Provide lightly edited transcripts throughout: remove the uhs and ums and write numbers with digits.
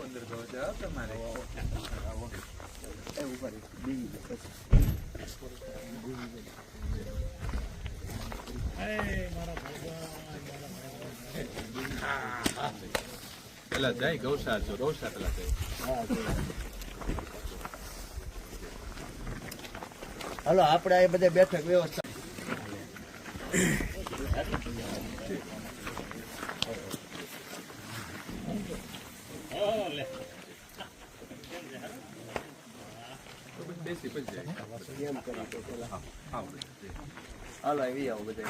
15 ગૌશાળા તમારે પેલા જાય ગૌશાળા છો ગૌશાળા પેલા જાય હાલો આપણે આ બધે બેઠક વ્યવસ્થા બેસી પછી જાય હાલો આવી આવો બધે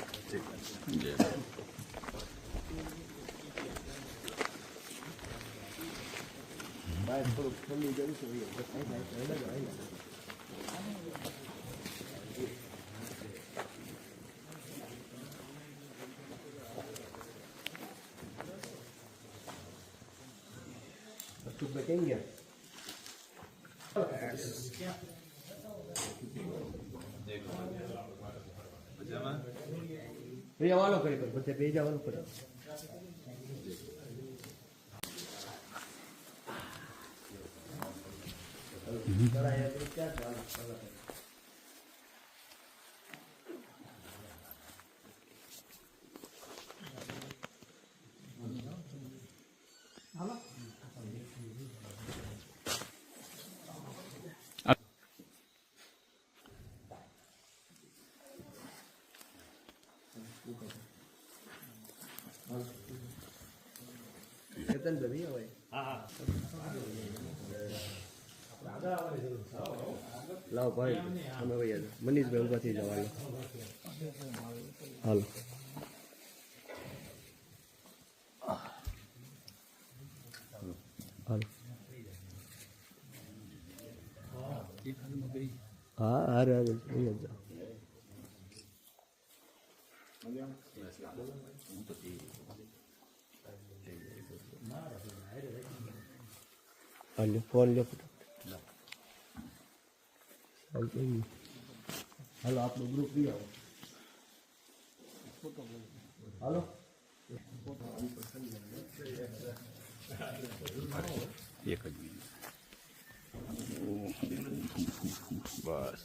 બહાર થોડુંક ઠંડી જવું છે કેમ ગયા વાલો કરી બધે બે જવાનું પડે લાવ ભાઈ અમે ભાઈ મનીષભાઈ ઉભા થઈ જાવ હાલો હા હારે આગળ જાઓ ફોન લો હાલો આપણું ગ્રુપ લઈ આવો હાલો એક જ બસ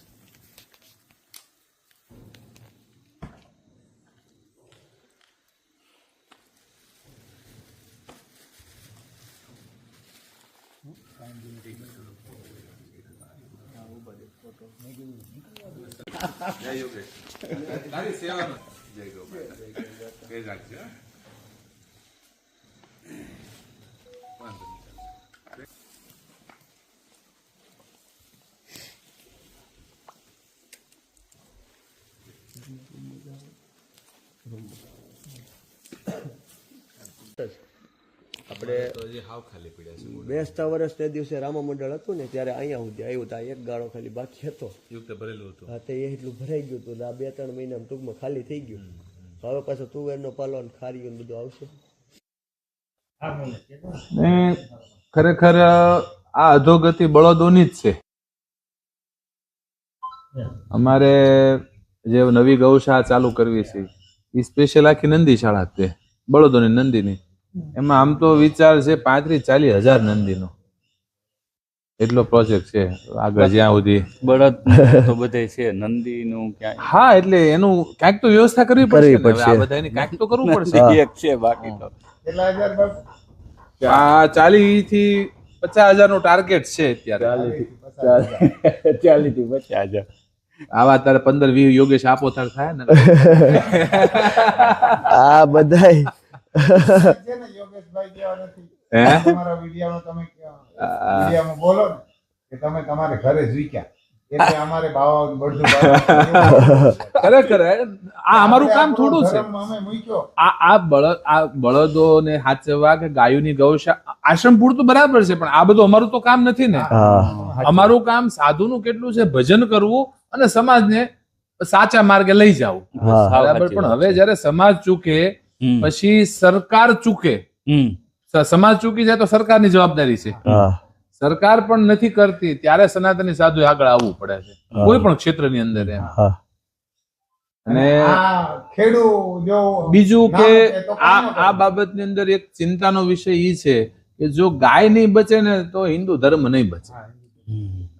જય યોગેશ તારી સેવાનો જય ગોપાલ કઈ રાખજો વાંધો નહીં આપણે બેસતા વર્ષ તે દિવસે રામા મંડળ હતું ને ત્યારે અહીંયા સુધી આવ્યું હતા એક ગાળો ખાલી બાકી હતો ભરેલું હતું હા તે એટલું ભરાઈ ગયું હતું આ 2-3 મહિનામાં ટૂંકમાં ખાલી થઈ ગયું હવે પાછો તુવેરનો પાલો અને ખારીયું બધું આવશે ખરેખર આ અધોગતિ બળદોની જ છે અમારે જે નવી ગૌશાળા ચાલુ કરવી છે એ સ્પેશિયલ આખી નંદી શાળા છે બળદોની નંદીની એમાં આમ તો વિચાર છે 35-40 હજાર નંદીનો એટલો પ્રોજેક્ટ છે આગળ જ્યાં સુધી બળદ તો બધે છે નંદીનું ક્યાં હા એટલે એનું ક્યાંક તો વ્યવસ્થા કરવી પડશે આ બધાની ક્યાંક તો કરવું પડશે એક છે બાકી તો આ 40 થી 50,000 નું ટાર્ગેટ છે અત્યારે 40 થી 50,000 આવા તારે 15-20 યોગેશ આપો તાર થાય ને આ બધાય યોગેશભાઈ કેવા નથી તમારા વિડિયોમાં તમે વિડિયોમાં બોલો ને કે તમે તમારે ઘરે જીક્યા એટલે અમારે બાવા બધું ખરેખર આ અમારું કામ થોડું છે અમે મૂક્યો આ બળદોને હાચવવા કે ગાયોની ગૌશાળા આશ્રમ પૂરતું બરાબર છે પણ આ બધું અમારું તો કામ નથી ને અમારું કામ સાધુનું કેટલું છે ભજન કરવું અને સમાજને સાચા માર્ગે લઈ જવું બરાબર પણ હવે જયારે સમાજ ચૂકે પછી સરકાર ચૂકે સમાજ ચૂકી જાય તો સરકારની જવાબદારી છે સરકાર પણ નથી કરતી ત્યારે સનાતની સાધુ આગળ આવવું પડે છે કોઈ પણ ક્ષેત્રની અંદર એમ અને બીજું કે આ બાબતની અંદર એક ચિંતાનો વિષય એ છે કે કે જો ગાય નહીં બચે ને તો હિન્દુ ધર્મ નહીં બચે.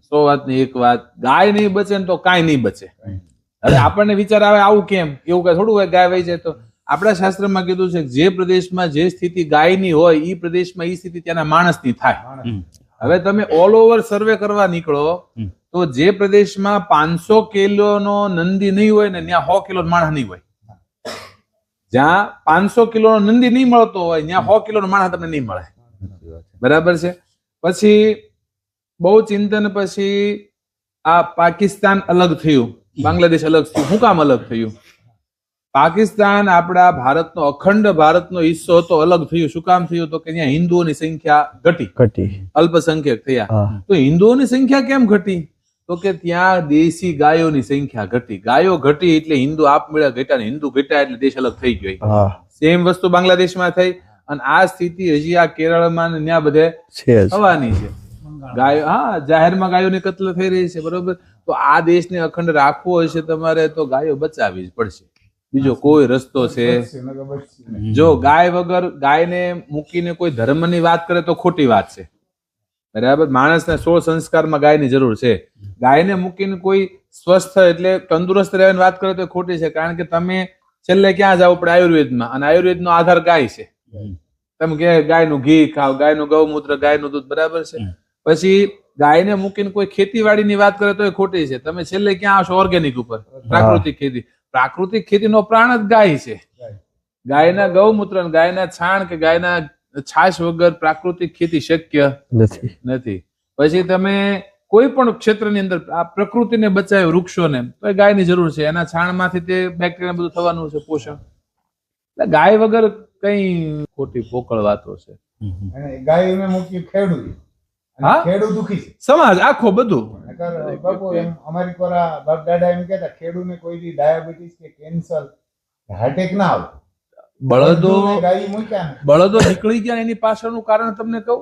100 વાતની એક વાત, ગાય નહીં બચે ને તો કાંઈ નહીં બચે. હવે આપણને વિચાર આવે આવું કેમ, એવું કઈ થોડું હોય ગાય વહી જાય તો. આપણા શાસ્ત્રમાં કીધું છે કે જે પ્રદેશમાં જે સ્થિતિ ગાયની હોય એ પ્રદેશમાં એ સ્થિતિ ત્યાંના માણસની થાય. હવે તમે ઓલ ઓવર સર્વે કરવા નીકળો તો જે પ્રદેશમાં 500 કિલોનો નંદી નહીં હોય ને ત્યાં 100 કિલો માણસ નહીં હોય. જ્યાં 500 કિલોનો નંદી નહીં મળતો હોય ત્યાં 100 કિલોનો માણસ તમને નહીં મળે. બરાબર છે. પછી બહુ ચિંતન પછી આ પાકિસ્તાન અલગ થયું, બાંગ્લાદેશ અલગ થયું. શું કામ અલગ થયું? પાકિસ્તાન આપણા ભારતનો અખંડ ભારતનો હિસ્સો હતો, અલગ થયું. શું કામ થયું? તો કે ત્યાં હિન્દુઓની સંખ્યા ઘટી, અલ્પસંખ્યક થયા. તો હિન્દુઓની સંખ્યા કેમ ઘટી? તો કે ત્યાં દેશી ગાયોની સંખ્યા ઘટી. ગાયો ઘટી એટલે હિન્દુ આપમેળે ઘટ્યા, ને હિન્દુ ઘટ્યા એટલે દેશ અલગ થઈ ગયો. સેમ વસ્તુ બાંગ્લાદેશમાં થઈ. અને આ સ્થિતિ હજી આ કેરળમાં ને ત્યાં બધે થવાની છે. ગાયો, હા, જાહેરમાં ગાયોની કત્લ થઈ રહી છે. બરોબર. તો આ દેશને અખંડ રાખવો હશે તમારે તો ગાયો બચાવવી જ પડશે. બીજો કોઈ રસ્તો છે? જો ગાય વગર, ગાયને મૂકીને કોઈ ધર્મની વાત કરે તો ખોટી વાત છે. બરાબર. માણસના 16 સંસ્કારમાં ગાયની જરૂર છે. ગાયને મૂકીને કોઈ સ્વસ્થ એટલે તંદુરસ્ત રહેવાની વાત કરે તો ખોટી છે. કારણ કે તમે છેલ્લે ક્યાં જાવ પડે? આયુર્વેદમાં. અને આયુર્વેદનો આધાર ગાય છે. તમે કે ગાયનું ઘી ખાવ, ગાયનું ગૌમૂત્ર, ગાયનું દૂધ. બરાબર છે. પછી ગાયને મૂકીને કોઈ ખેતીવાડીની વાત કરે તો એ ખોટી છે. તમે છેલ્લે ક્યાં આવશો? ઓર્ગેનિક ઉપર, પ્રાકૃતિક ખેતી. પ્રાકૃતિક ખેતીનો પ્રાણ જ ગાય છે. ગાયના ગૌમૂત્ર, ગાયના છાણ કે ગાયના છાશ વગર પ્રાકૃતિક ખેતી શક્ય નથી. પછી તમે કોઈ પણ ક્ષેત્રની અંદર આ પ્રકૃતિને બચાવે, વૃક્ષોને, તો એ ગાયની જરૂર છે. એના છાણમાંથી તે બેક્ટેરિયા બધું થવાનું છે, પોષણ. એટલે ગાય વગર કઈ ખોટી પોકળ વાતો છે. ગાયને મૂકી ખેડૂત, ખેડૂત દુખી છે, સમાજ આખો બધું. બાપુ એમ અમારી કોરા બાપ દાદા એમ કહેતા ખેડૂતને કોઈ દી ડાયાબિટીસ કે કેન્સર, હાર્ટ એટેક ના આવે. બળદો નીકળી ગયા એની પાછળનું કારણ તમને કહું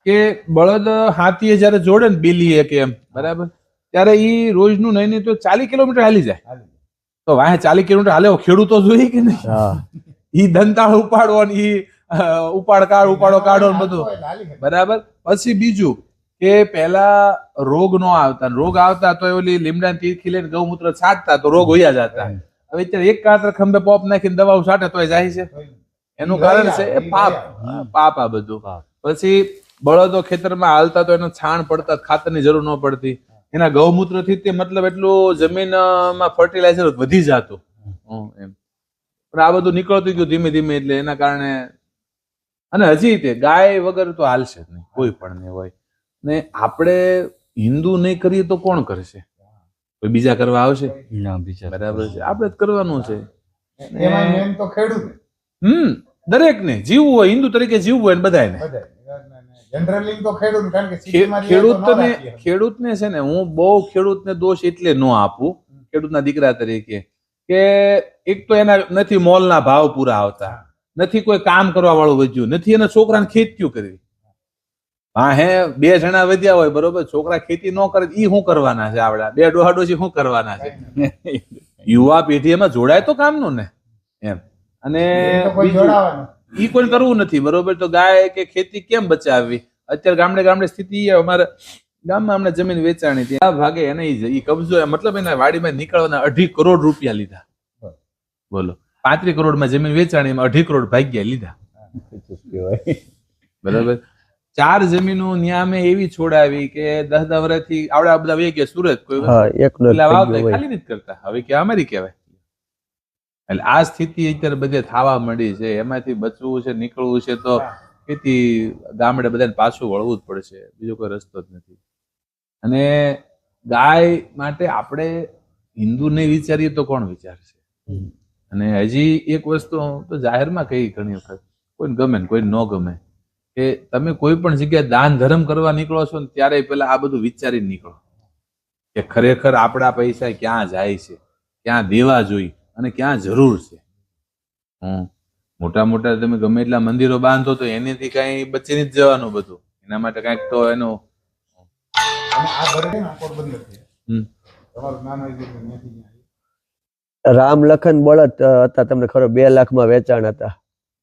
કે બળદ હાથીએ જયારે જોડે ને બિલીએ કે એમ, બરાબર, ત્યારે ઈ રોજનું નહીં તો 40 કિલોમીટર હાલી જાય. તો વાહે 40 કિલોમીટર હાલે ખેડૂતો જોઈએ કે નહીં? ઈ દંતાળ ઉપાડો ને ઈ ઉપાડો કાઢો ને બધું. બરાબર. પછી બીજું કે પેલા રોગ નો આવતા, રોગ આવતા તો ઓલી લીમડા તીરખી લઈને ગૌમૂત્ર છાંટતા તો રોગ હોયા જતા. હવે અત્યારે એક કાતર ખંભે પોપ નાખીને દવાઓ છાંટે તો જાય છે. એનું કારણ છે એ પાપ આ બધું. પછી બળદો ખેતરમાં હાલતા તો એનું છાણ પડતા, ખાતરની જરૂર ન પડતી. એના ગૌમૂત્ર થી તે મતલબ એટલું જમીનમાં ફર્ટિલાઇઝર વધી જતું એમ. પણ આ બધું નીકળતું ગયું ધીમે ધીમે. એટલે એના કારણે, અને હજી તે ગાય વગર તો હાલશે જ નહીં, કોઈ પણ ને હોય ને. આપણે હિન્દુ નહીં કરીએ તો કોણ કરશે? કોઈ બીજા કરવા આવશે? બરાબર છે. આપણે જ કરવાનું છે. દરેક ને જીવવું હોય, હિન્દુ તરીકે જીવવું હોય ને બધાને. ખેડૂતને છે ને, હું બહુ ખેડૂતને દોષ એટલે ન આપું ખેડૂતના દીકરા તરીકે કે એક તો એના નથી મોલના ભાવ પૂરા આવતા, નથી કોઈ કામ કરવા વાળું વધ્યું, નથી એના છોકરાને ખેતીયું કરવી. હા, હે 2 જણા વધ્યા હોય, બરોબર, છોકરા ખેતી ન કરે ઈ શું કરવાના છે? આવડા 2 ડોહાડોશી શું કરવાના છે? યુવા પેઢી એમાં જોડાય તો કામનું ને એમ. અને ઈ કોઈ કરવું નથી, બરોબર. તો ગાય કે ખેતી કેમ બચાવવી? અત્યારે ગામડે ગામડે સ્થિતિ, અમારા ગામમાં હમણાં જમીન વેચાણી હતી, આ ભાગે એને ઈ કબજો, મતલબ એના વાડીમાં નીકળવાના 2.5 કરોડ રૂપિયા લીધા. બોલો, 35 કરોડમાં જમીન વેચાણી, એમાં 2.5 કરોડ ભાગ્યા લીધા. બરોબર. 4 જમીનો ન્યા મેં એવી છોડાવી કે 10 વર્ષથી આવડા બધા વે કે સુરત કોઈ ખાલી નથી કરતા. હવે કે અમારી કહેવાય. એટલે આ સ્થિતિ અત્યારે બધે થવા માંડી છે. એમાંથી બચવું છે, નીકળવું છે તો ખેતી ગામડે બધાને પાછું વળવું જ પડશે. બીજો કોઈ રસ્તો જ નથી. અને ગાય માટે આપણે હિન્દુ નહીં વિચારીએ તો કોણ વિચારશે? અને હજી એક વસ્તુ તો જાહેરમાં કહી ઘણી વખત, કોઈને ગમે ને કોઈને ન ગમે, કે તમે કોઈ પણ જગ્યાએ દાન ધર્મ કરવા નીકળો છો ને ત્યારે પેલા આ બધું વિચારીને નીકળો કે ખરેખર આપણા પૈસા ક્યાં જાય છે, ક્યાં દેવા જોઈએ અને ક્યાં જરૂર છે. મોટા મોટા તમે ગમે એટલા મંદિરો બાંધો તો એનેથી કઈ બચી જ જવાનું બધું. એના માટે કઈક તો એનું રામ લખન બળદ હતા, તમને ખરો 2 લાખમાં વેચાણ હતા.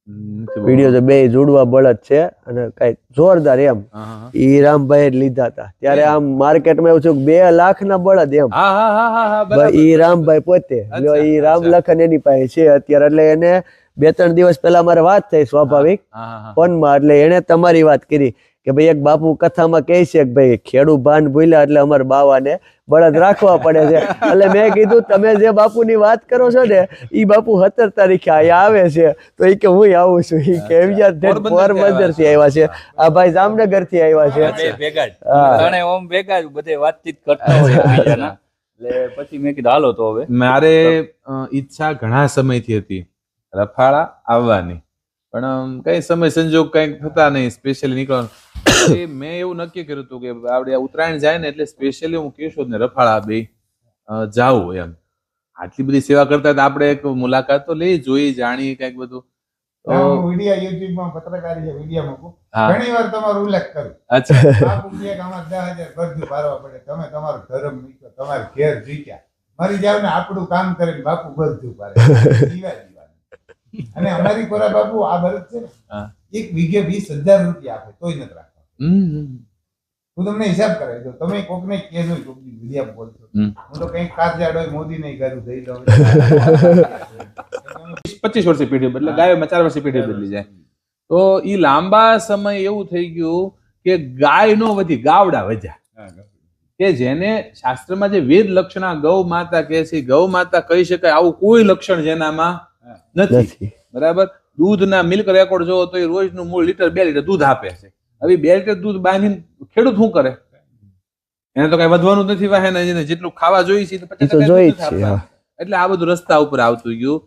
વિડીયો છે, બે જોડવા બળદ છે અને કઈ જોરદાર એમ હા, હા. ઈ રામભાઈ લીધા હતા ત્યારે આમ માર્કેટમાં એવું છે કે 2 લાખના બળદ એમ હા, હા, હા, હા, હા, બરાબર. ઈ રામભાઈ પોતે લ્યો, ઈ રામ લખન એની પાસે છે અત્યારે. એટલે એને 2-3 દિવસ પહેલા મારે વાત થઈ સ્વાભાવિક હા, હા, હા. ફોનમાં, એટલે એને તમારી વાત કરી કે ભાઈ એક બાપુ કથામાં કહે છે કે ભાઈ ખેડૂ ભાન ભૂલ્યા એટલે અમારે બાવાને બળદ રાખવા પડે છે. એટલે મેં કીધું તમે જે બાપુની વાત કરો છો ને ઈ બાપુ 17 તારીખે અહીંયા આવે છે, તો ઈ કે હું આવું છું. ઈ કે પોરબંદર થી આવ્યા છે, આ ભાઈ જામનગર થી આવ્યા છે. બે ભેગા જ હા. ત્રણે ઓમ ભેગા જ બધે વાતચીત કરતા હોય એકબીજાના. એટલે પછી મેં કીધું હાલો તો હવે મારે ઈચ્છા ઘણા સમયથી હતી રફાળા આવવાની, પણ કઈ સમય સંજોગ કઈક થતા નહીં, સ્પેશિયલી નીકળવાનું. પછી મેં એવું નક્કી કર્યું હતું કે આપણે આ ઉત્તરાયણ જાય ને એટલે સ્પેશિયલી હું કેશોદ ને રફાળા બે જાઉં એમ. આટલી બધી સેવા કરતા હતા, આપણે એક મુલાકાત તો લઈ, જોઈ, જાણી કઈક બધું. તો હું વિડીયો યુટ્યુબમાં પત્રકારી છે વિડીયો મૂકું, હા. ઘણી વાર તમારો ઉલ્લેખ કરું. અચ્છા. બાપુ કહે કે અમારે 10,000 ભરતું ભરવા પડે, તમે તમારો ધર્મ મૂક્યો, તમારે ઘેર જીક્યા, મરી જાવ ને આપણું કામ કરીને બાપુ ભરતું ભરે જીવા જીવાનું. અને અમારી કોરા બાપુ આ બળદ છે ને હા. 1 વીઘે 20,000 રૂપિયા આપે તોય નથી રાખવા. હમ. હું તમને હિસાબ કરાવી દઉં, તમે કોકને કહેજો, કોકની વિડીયો બોલશો, હમ. હું તો કંઈક કારજાડ હોય મોદી નહીં કરું દઈ દઉં. 25 વર્ષની પેઢી બદલે ગાયોમાં 4 વર્ષની પેઢી બદલી જાય. તો ઈ લાંબા સમય એવું થઈ ગયું કે ગાય નો વધી ગાવડા વધ્યા, કે જેને શાસ્ત્રમાં જે વેદ લક્ષણા ગૌ માતા કહે છે, ગૌ માતા કહી શકાય આવું કોઈ લક્ષણ જેનામાં નથી. બરાબર. દૂધના મિલ્ક રેકોર્ડ જોવો તો એ રોજનું મૂળ લીટર 2 લીટર દૂધ આપે છે. હવે 2 લીટર દૂધ બાંધીને ખેડૂત શું કરે? એને તો કઈ વધવાનું નથી, વાહે ને જેટલું ખાવા જોઈએ છે તો 50% જોઈ દૂધ નથી આપવાનું. એટલે આ બધું રસ્તા ઉપર આવતું ગયું,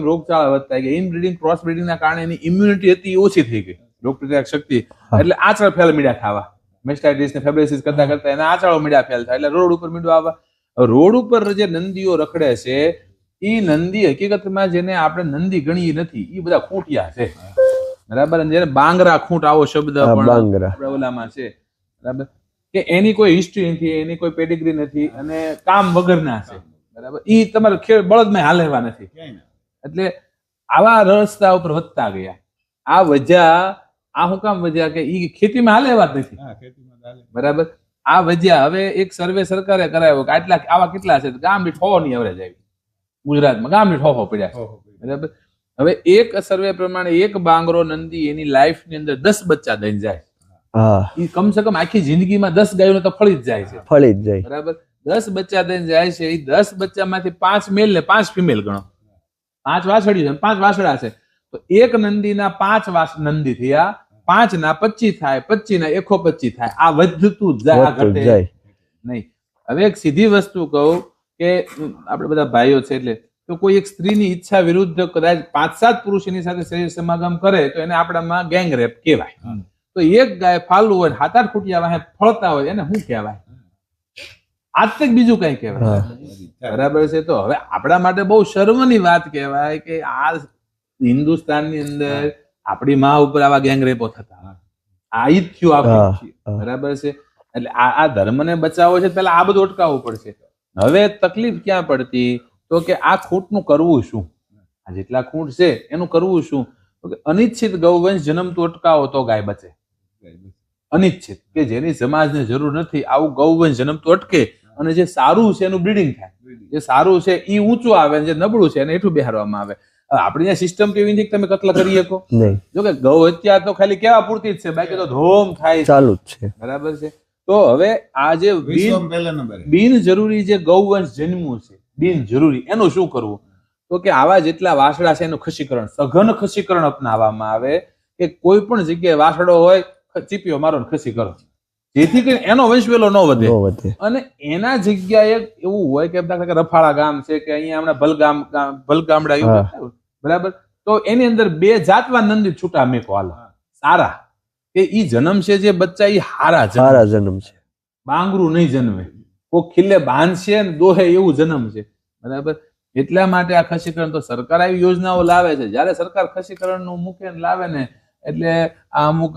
એમ રોગચાળા વધતા ગયા. ઇનબ્રીડિંગ ક્રોસ બ્રીડિંગ ના કારણે એની ઇમ્યુનિટી હતી એ ઓછી થઈ ગઈ, રોગપ્રતિકારક શક્તિ. એટલે આંચળ ફેલ મીડા ખાવા, મેસ્ટાઇટિસ ને ફેબ્રેસિસ કરતા કરતા એના આંચળો મીડા ફેલ થાય, એટલે રોડ ઉપર મીડું આવવા. રોડ ઉપર જે નંદીઓ રખડે છે એ નંદી હકીકતમાં જેને આપણે નંદી ગણીએ નથી, એ બધા ખૂંટિયા છે. બરાબર. અને જેને બાંગરા ખૂંટ આવો શબ્દ પણ આપણે ઓલામાં છે. બરાબર. કે એની કોઈ હિસ્ટ્રી નથી, એની કોઈ પેડિગ્રી નથી અને કામ વગરના છે. બરાબર. ઈ તમારે બળદમાં હાલેવા નથી. એટલે આવા રસ્તા ઉપર વધતા ગયા. આ વજ્યા, આ શું કામ વજ્યા કે ઈ ખેતીમાં હાલેવા જ નથી. બરાબર. આ વજ્યા. હવે એક સર્વે સરકારે કરાયો કે આટલા આવા કેટલા છે, ગામ દીઠ 100 ની એવરેજ આવી ગુજરાતમાં, ગામ દીઠ 100 પડ્યા છે. બરાબર. હવે એક સર્વે પ્રમાણે એક બાંગરો નંદી એની લાઈફ ની અંદર 10 બચ્ચા દઈને જાય. ઈ કમસે કમ આખી જિંદગીમાં 10 ગાયોને તો ફળી જ જાય છે. બરાબર. 10 બચ્ચા દઈને જાય છે. એ 10 બચ્ચામાંથી 5 મેલ ને 5 ફિમેલ ગણો, 5 વાછડી છે, 5 વાછડા છે. તો એક નંદીના 5 નંદી થયા, 5 ના 25 થાય, 25 ના 125 થાય. આ વધતું જાય, ઘટે નહીં. હવે એક સીધી વસ્તુ કહું કે આપણે બધા ભાઈઓ છે, એટલે તો કોઈ એક સ્ત્રીની ઈચ્છા વિરુદ્ધ કદાચ 5-7 પુરુષ એની સાથે શરીર સમાગમ કરે તો એને આપણામાં ગેંગ રેપ કહેવાય. તો એક ગાય ફાલવું હોય, 7-8 ફૂટિયા વાહે ફળતા હોય, એને શું કહેવાય? આજ તક બીજું કઈ કહેવાય? બરાબર છે. તો હવે આપણા માટે બહુ શર્મની વાત કહેવાય કે આ હિન્દુસ્તાનની અંદર આપણી માં ઉપર આવા ગેંગ રેપો થતા. આ ઈ જ થયું આપણે. બરાબર છે. એટલે આ ધર્મને બચાવવો છે, પેલા આ બધું અટકાવવું પડશે. હવે તકલીફ ક્યાં પડતી તો કે આ ખૂંટનું કરવું શું? આ જેટલા ખૂંટ છે એનું કરવું શું? તો કે અનિચ્છિત ગૌવંશ જન્મતું અટકાવો તો ગાય બચે. અનિચ્છિત કે જેની સમાજને જરૂર નથી, આવું ગૌવંશ જન્મતું અટકે અને જે સારું છે એનું બ્રીડિંગ થાય. જે સારું છે એ ઊંચું આવે, જે નબળું છે એને હેઠું બેહારવામાં આવે. આપણી સિસ્ટમ કેવી નથી કે તમે કતલ કરી શકો. જો કે ગૌ હત્યા તો ખાલી કેવા પૂરતી જ છે, બાકી તો ધોમ થાય ચાલુ જ છે. બરાબર છે. તો હવે આ જે બિનજરૂરી જે ગૌવંશ જન્મ્યું છે, બિનજરૂરી, એનું શું કરવું? તો કે આવા જેટલા વાસડા છે એનું ખસીકરણ, સઘન ખસીકરણ અપનાવવામાં આવે કે કોઈ પણ જગ્યાએ વાસડો હોય, ચીપીઓ મારો ખસી કરો, જેથી કરીને એનો વંશ વેલો ન વધે. અને એના જગ્યાએ એવું હોય કે રફાળા ગામ છે કે અહીંયા હમણાં ભલગામડા, બરાબર. તો એની અંદર 2 જાતવાન નંદી છૂટા મેકો હાલો સારા, કે ઈ જન્મ છે જે બચ્ચા ઈ હારા જન્મ છે, બાંગરું નહીં જન્મે, કોઈ ખીલે બાંધશે ને દોહે એવું જન્મ છે. બરાબર. એટલા માટે આ ખસીકરણ તો સરકાર આવી યોજનાઓ લાવે છે. જયારે સરકાર ખસીકરણ નું મૂકે લાવે ને એટલે આ અમુક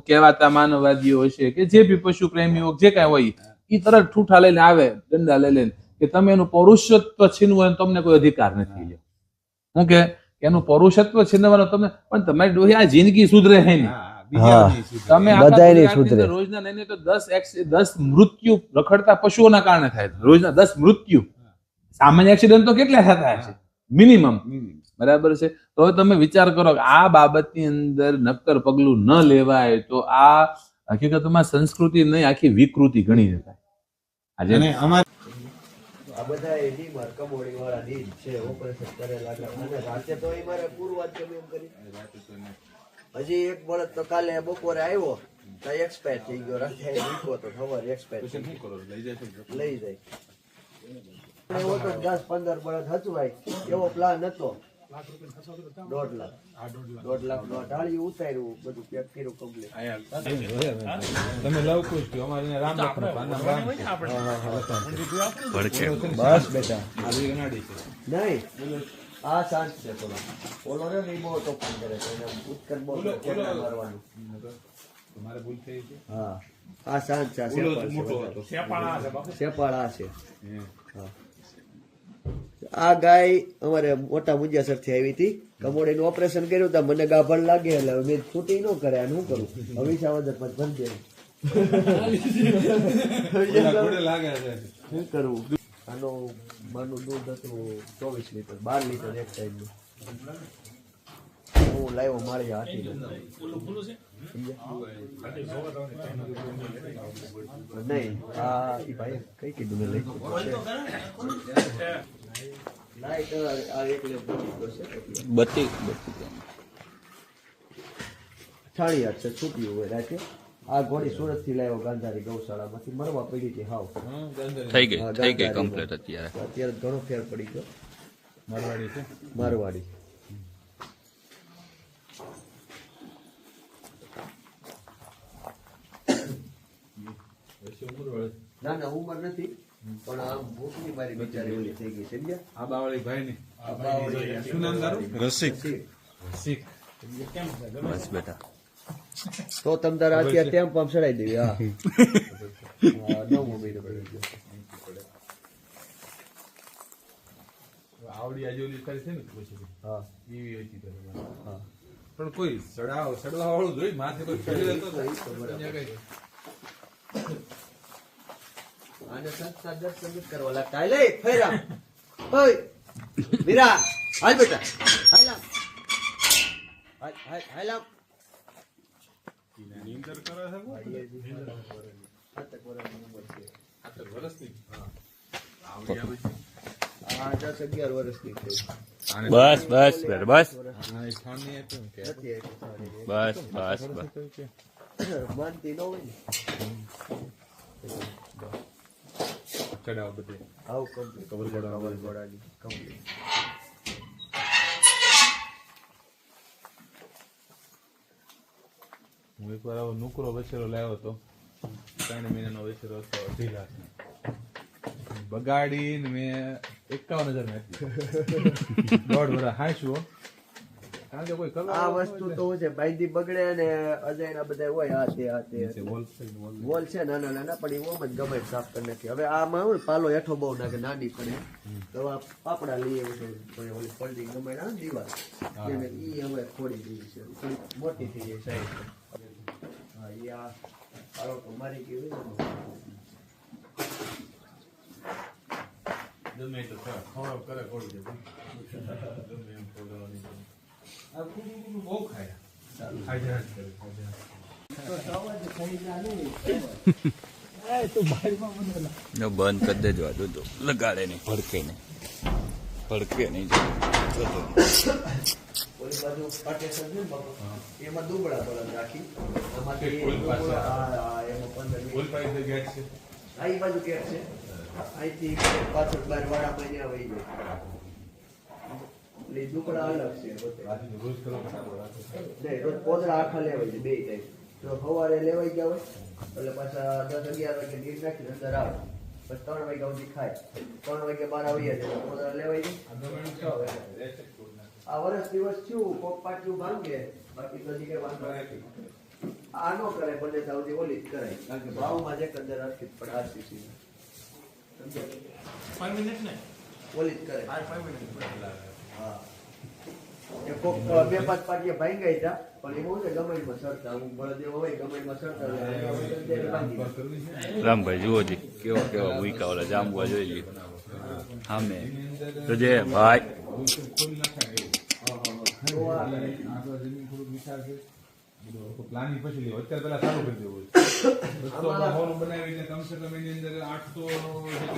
કહેવાતા માનવવાદીઓ હશે કે જે બી પશુ પ્રેમીઓ જે કઈ હોય એ તરત ઠૂઠા લઈને આવે, દંડા લઈ લઈને, કે તમે એનું પૌરુષત્વ છીનવું હોય તમને કોઈ અધિકાર નથી. હું કે કે એનું પૌરુષત્વ છીનવાનું તમને, પણ તમારી ડોહી આ જિંદગી સુધરે છે નહીં. હા, બીજા નહીં સુધરે. તમે આખા બધાયની ગુજરાતની સુધરે. અંદર રોજના નહીં તો 10 મૃત્યુ રખડતા પશુઓના કારણે થાય છે. રોજના 10 મૃત્યુ. સામાન્ય એક્સિડન્ટ તો કેટલા થતા હશે મિનિમમ, બરાબર છે. તો હવે તમે વિચાર કરો કે આ બાબતની અંદર નક્કર પગલું ન લેવાય તો આ હકીકતમાં સંસ્કૃતિ નહીં, આખી વિકૃતિ ગણી શકાય. આજે અને અમારે આ બધા એની માર કમોડી વાળા ની જ છે, ઓપરેશન કરેલા છે. અને રાતે તો એ મારે પૂરવા જ એમ કરી. હજી એક બળદ તો કાલે બપોરે આવ્યો તો એક્સપાયર થઈ ગયો. રાતે મૂક્યો તો ખબર એક્સપાયર લઈ જાય. એવો તો 10-15 બળદ હચવાય એવો પ્લાન હતો. 1.5 લાખ 1.5 લાખ નો ઢાળી ઉતાર્યું, બધું પેક કર્યું કમ્પ્લીટ. તમે લવ કુશ કયો, અમારે અહીંયા રામ લખન પાના રામ છે. બસ બેટા નહીં, આ શાંત છે થોડો. ઓલો રે ને ઈ બહુ તોફાન કરે છે, એને ઉત્કટ બહુ ખેતર મારવાનું. તમારે ભૂલ થઈ છે. હા, આ શાંત છે, આ શેપાળા છે. હા. આ ગાય અમારે મોટા મુંજાસર થી આવી હતી. કમોડીનું ઓપરેશન કર્યું તો મને ગાભણ લાગે એટલે મેં છૂટી ન કરે. શું કરું હવે? સાવદર પર બંધ શું કરવું? આનું માનું દૂધ હતું 24 લીટર, 12 લીટર એક ટાઈમનું. હું લાવ્યો મારી હાથી નહીં. આ ઈ ભાઈ કઈ કીધું મેં લઈ લાઈટ આ એકલે બત્તી છાળિયાત છે, છૂટ્યું હોય રાતે. આ ઘોડી સુરત થી લાવ્યો ગાંધારી ગૌશાળામાંથી, મરવા પડી હતી હાવ. થઈ ગઈ કમ્પ્લીટ અત્યારે. અત્યારે ઘણો ફેર પડી ગયો. મારવાડી છે, મારવાડી. ના ના ઉંમર નથી, પણ આમ ભૂખની મારી બિચારી ઓલી થઈ ગઈ. સમજ્યા? આ બાવળી ભાઈ ની. આ બાવળી. શું નામ તારું? રસિક. શીખ. બસ બેટા. તો તમ તારા અત્યારે ટેમ્પ પંપ ચડાવી દેવી. હા, 9મો મહિનો પડી ગયો. આવડી આજે ઓલી કરી છે ને પછી હા એવી હોય છે ત્યારે. હા. પણ કોઈ સડવા વાળું જોઈ માથે કોઈ ચડી જતો તો અહીંયા કઈ આને સંસ્કાર દર્શન જ કરવા લાગતા. હાલ એ ફેરા ઓય વીરા, હાલ બેટા, હાલ આમ. હાલ આમ. નીંદર કરે છે વર્ષની. આવડી આવે છે. આ 10-11 વર્ષની થઈ. બસ બસ બેટા બસ હા, એ છાની હતું ને કે નથી એટલી સારી. બસ બસ બસ. માનતી ન હોય ને. ચડાવ બધે આવું કમ્પ્લીટ કવર કવર ગોળાની કમ્પ્લીટ. હું એકવાર આવો નુકરો વછેરો લાવ્યો હતો, 3 મહિનાનો વછેરો હતો, 2.5 લાખનો. બગાડીને મેં 51,000 માં આપી. 1.5 વર્ષ હાંસવું, કારણ કે કોઈ કરવા આ વસ્તુ તો શું છે, બાંધી બગડે ને અજાયણા બધા હોય. આ તે વોલ છે નાના નાના, પણ એ ઓમ જ ગમે સાફ કરી નાખી. હવે આમાં હું પાલો હેઠો બહુ નાખે, નાની પડે તો આ પાપડા લઈએ ઓલી ફોલ્ડિંગ ગમે ને દીવાલ એને ઈ હવે ખોડી દીધી છે, થોડી મોટી થઈ ગઈ સાઈઝ. હા, એ આ પાલો તો મારી ગયું ને. ગમે તો ખવડાવ કરે ખોડી દે. ગમે એમ ખવડાવવાની. આ કુકુ બહુ ખાયા. ખાઈ જાય જ કરે, ખાઈ જાય. નો બંધ કરી દેજો આ દૂધ લગાડે નહીં, ભડકે નહીં ઓલી બાજુ પાટેસર છે ને બાપુ, એમાં દુબળા બળદ રાખી. આમાંથી ઓલી પાસે એમાં 15-20 ઓલ પાસે ગેટ છે. આ ઈ બાજુ કેટ છે. અહીંથી પાછળ બાર વાડામાં ત્યાં વહી જાય. એટલે દુબળા અલગ છે બધે. રોજ કરો નહીં, રોજ પોદળા આખા લેવાય છે, બે ટાઈમ. તો સવારે લેવાઈ ગયા હોય એટલે પાછા 10-11 વાગે નીર નાખીને અંદર આવે, પછી 3 વાગ્યા સુધી ખાય. 3 વાગે બહાર આવી જાય પોદળા લેવાઈ જાય. આ વર્ષ દિવસ થયું, કોક પાટિયું ભાંગે, બાકી તો હજી કઈ વાંધો નથી. આ નો કરે, બંને સાવધી ઓલી જ કરાય, કારણ કે ભાવમાં જ એકંદર અર્થિત પણ આરસીસી 5 મિનિટ ને ઓલી જ કરે. હા બે પાંચ પાટિયા ભાઈ ગઈ હતા પણ એ બહુ છે ગમેડમાં સરતા અમુક બળદેવ હોય ગમેડમાં સરતા રામભાઈ જુઓ જી કેવા કેવા ભૂકા ઓલા જાંબુઆ જોઈ લ્યો સામે તો જે ભાઈ પ્લાનિંગ પછી લેવો અત્યારે પેલા ચાલુ કરી દેવું બનાવીને કમસે કમ એની અંદર 800